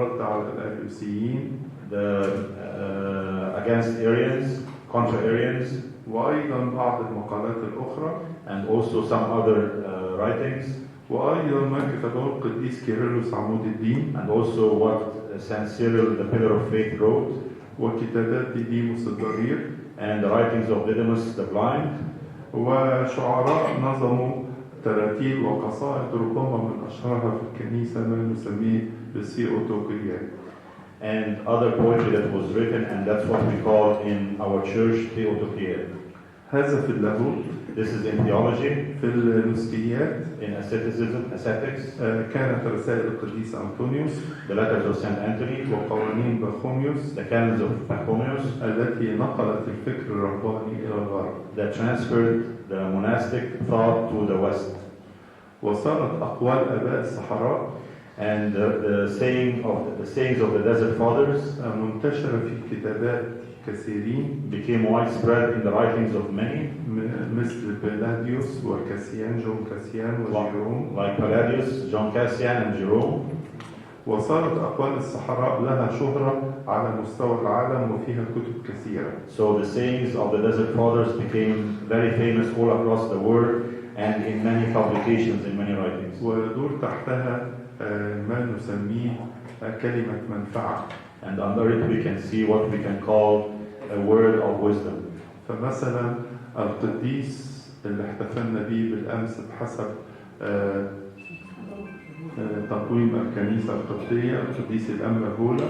الرد على الأريوسيين against Arians, contra Arians, وأيضا بعض المقالات الأخرى and also some other writings, وأيضا ما كتبه القديس كيرلس عمود الدين and also what Saint Cyril, the Pillar of Faith, wrote, وكتابات ديديموس الضرير and the writings of Didymus the Blind, وشعراء نظموا تراتيل وقصائد ربما من أشهرها في الكنيسة ما نسميه بالثيوتوكيات. and other poetry that was written, and that's what we call in our church Theotokия. هذا في اللاهوت. This is in theology. في النسكيات. In ascetics. كانت رسائل القديس أنطونيوس. The letters of Saint Anthony. وقوانين بخوميوس. The canons of Pachomius. التي نقلت الفكر الرهباني إلى الغرب. That transferred the monastic thought to the West. وصارت أقوال آباء الصحراء. And the sayings of the desert fathers منتشرة في كتابات كثيرين, became widespread in the writings of many, مثل بلاديوس وكاسيان, جون كاسيان وجيروم, like Palladius, John Cassian and Jerome. وصارت أقوال الصحراء لها شهرة على مستوى العالم وفيها كتب كثيرة. So the sayings of the desert fathers became very famous all across the world and in many publications, in many writings. ويدور تحتها ما نسميه كلمة منفعة. And under it we can see what we can call a word of wisdom. فمثلا القديس اللي احتفلنا به بالأمس بحسب تقويم الكنيسة القبطية القديس الأنبا بولا.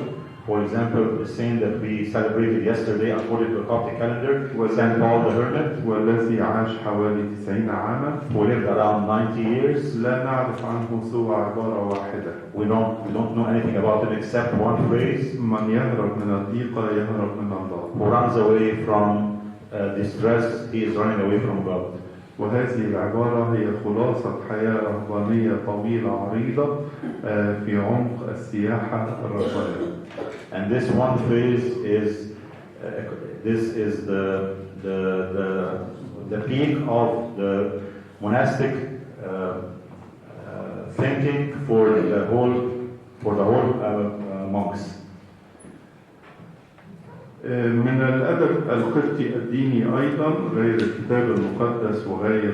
For example, the saint that we celebrated yesterday according to the Coptic calendar, Saint Paul the Hermit, والذي عاش حوالي 90 عاما, who lived around 90 years. لا نعرف عنه سوى عبارة واحدة. We don't know anything about him except one phrase. من يهرب من الضيقة يهرب من الله. Who runs away from distress, he is running away from God. وهذه العبارة هي خلاصة حياة رهبانية طويلة عريضة في عمق السياحة الرهبانية. And this one phrase is the peak of the monastic thinking for the whole monks. من الأدب القبطي الديني أيضا غير الكتاب المقدس وغير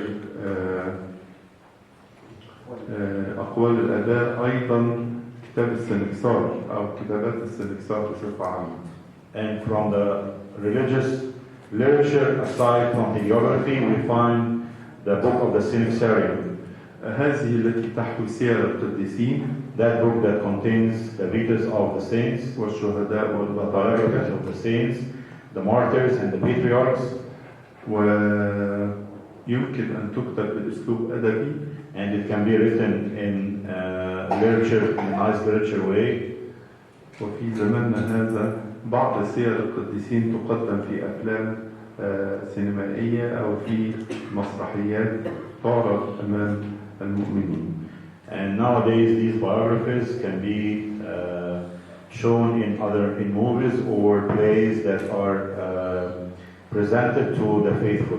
أقوال الآباء أيضا كتاب السنكسار أو كتابات السنكسار بصفة عامة. And from the religious literature aside from the geography, we find the book of the Synaxarium. هذه التي تحوي سير القديسين. That book that contains the vidas of the saints, والشهداء والبطاركة of the saints, the martyrs and the patriarchs. ويمكن أن تكتب بأسلوب أدبي. And it can be written in literature, in a nice literature way. وفي زماننا هذا بعض سير القديسين تقدم في أفلام سينمائية أو في مسرحيات تعرض أمام المؤمنين. And nowadays these biographies can be shown in movies or plays that are presented to the faithful.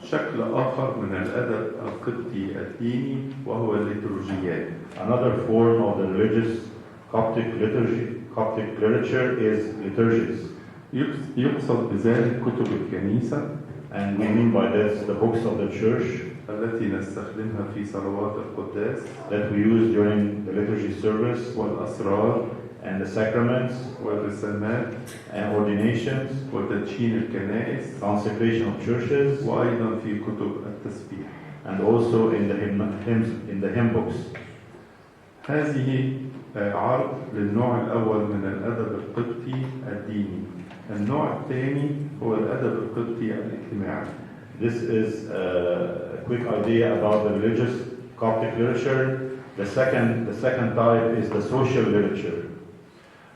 شكل آخر من الأدب القبطي الديني وهو الليتورجيات. Another form of the religious Coptic literature is liturgies. يقصد بذلك كتب الكنيسة. And we mean by this the books of the church التي نستخدمها في صلوات القداس. That we use during the liturgy service. والأسرار. And the sacraments. والرسامات. And ordinations. وتدشين الكنائس. Consecration of churches. وأيضا في كتب التسبيح. And also in the hymn books. هذه عرض للنوع الأول من الأدب القبطي الديني. النوع الثاني هو الأدب القبطي الاجتماعي. This is a quick idea about the religious Coptic literature. The second type is the social literature.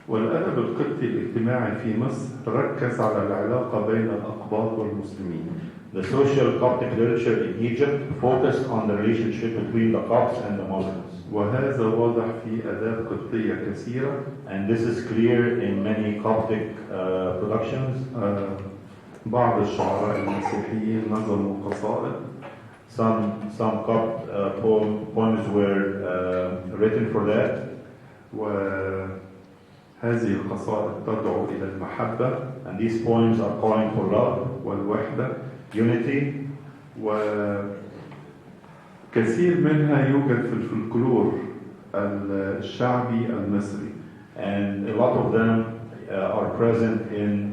والأدب القبطي الاجتماعي في مصر ركز على العلاقة بين الأقباط والمسلمين. The social Coptic literature in Egypt focused on the relationship between the Copts and the Muslims. وهذا واضح في آداب قبطية كثيرة. And this is clear in many Coptic productions. بعض الشعراء المسيحيين نظموا قصائد. Some Copt poems were written for that. هذه القصائد تدعو إلى المحبة and these poems are calling for love, والوحدة، unity, وكثير منها يوجد في الفلكلور الشعبي المصري. and a lot of them are present in